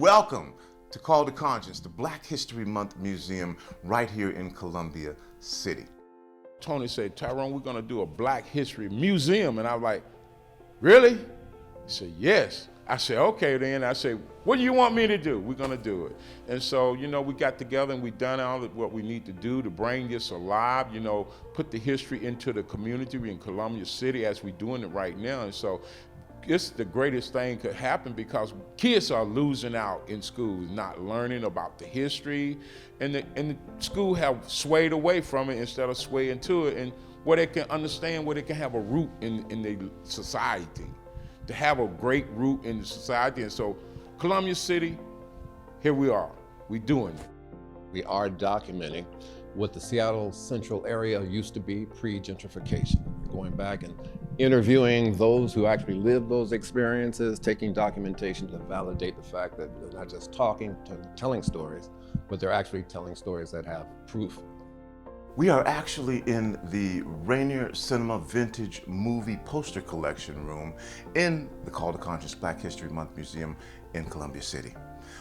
Welcome to Call to Conscience, the Black History Month Museum right here in Columbia City. Tony said, Tyrone, we're gonna do a Black History Museum. And I was like, really? He said, yes. I said, okay then. I said, what do you want me to do? We're gonna do it. And so, we got together and we done all of what we need to do to bring this alive, put the history into the community in Columbia City as we're doing it right now. And so it's the greatest thing could happen because kids are losing out in schools, not learning about the history, and the school have swayed away from it instead of swaying to it, and where they can understand, where they can have a root in the society, to have a great root in the society. And so Columbia City, here we are, we doing it. We are documenting what the Seattle Central area used to be pre-gentrification. We're going back and interviewing those who actually lived those experiences, taking documentation to validate the fact that they're not just telling stories, but they're actually telling stories that have proof. We are actually in the Rainier Cinema Vintage Movie Poster Collection room in the Call to Conscience Black History Month Museum in Columbia City.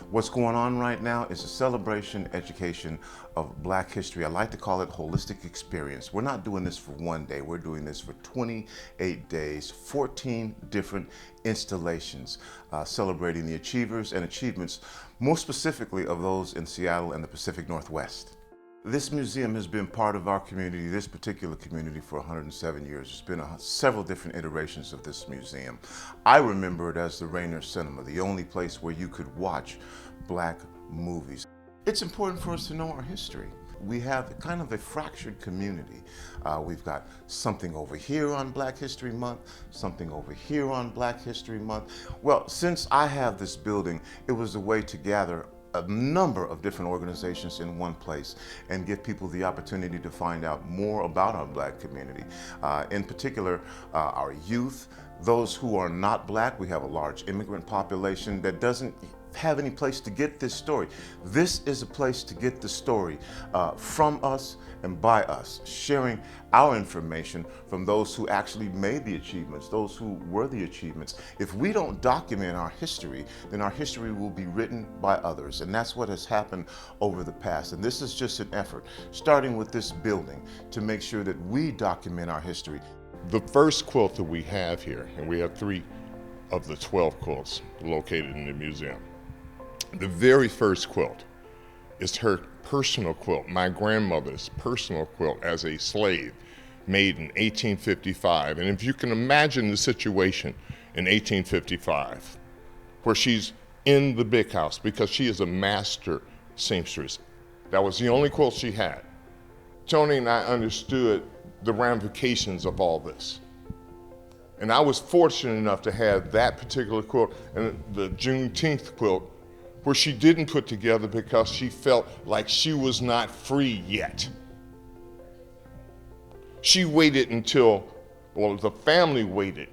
What's going on right now is a celebration, education of Black history. I like to call it holistic experience. We're not doing this for one day. We're doing this for 28 days, 14 different installations, celebrating the achievers and achievements, more specifically of those in Seattle and the Pacific Northwest. This museum has been part of our community, this particular community, for 107 years. There's been several different iterations of this museum. I remember it as the Rainier Cinema, the only place where you could watch Black movies. It's important for us to know our history. We have kind of a fractured community. We've got something over here on Black History Month, something over here on Black History Month. Well, since I have this building, it was a way to gather a number of different organizations in one place and give people the opportunity to find out more about our Black community. In particular, our youth, those who are not Black. We have a large immigrant population that doesn't have any place to get this story. This is a place to get the story from us and by us, sharing our information from those who actually made the achievements, those who were the achievements. If we don't document our history, then our history will be written by others. And that's what has happened over the past. And this is just an effort, starting with this building, to make sure that we document our history. The first quilt that we have here, and we have 3 of the 12 quilts located in the museum. The very first quilt is her personal quilt, my grandmother's personal quilt as a slave, made in 1855. And if you can imagine the situation in 1855, where she's in the big house because she is a master seamstress. That was the only quilt she had. Tony and I understood the ramifications of all this. And I was fortunate enough to have that particular quilt and the Juneteenth quilt, where she didn't put together because she felt like she was not free yet. She waited until, well, the family waited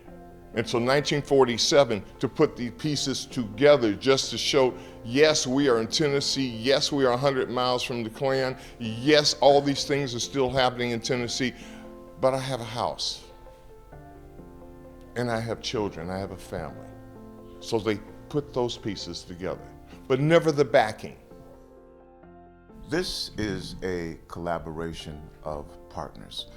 until 1947 to put the pieces together, just to show, yes, we are in Tennessee, yes, we are 100 miles from the Klan, yes, all these things are still happening in Tennessee, but I have a house, and I have children, I have a family. So they put those pieces together, but never the backing. This is a collaboration of partners.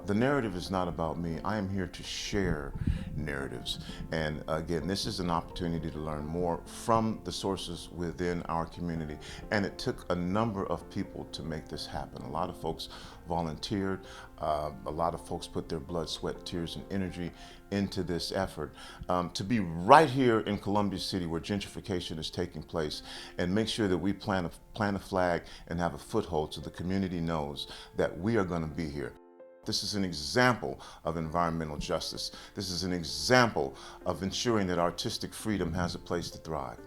The narrative is not about me. I am here to share narratives. And again, this is an opportunity to learn more from the sources within our community. And it took a number of people to make this happen. A lot of folks volunteered. A lot of folks put their blood, sweat, tears, and energy into this effort. To be right here in Columbia City, where gentrification is taking place, and make sure that we plant a flag and have a foothold so the community knows that we are going to be here. This is an example of environmental justice. This is an example of ensuring that artistic freedom has a place to thrive.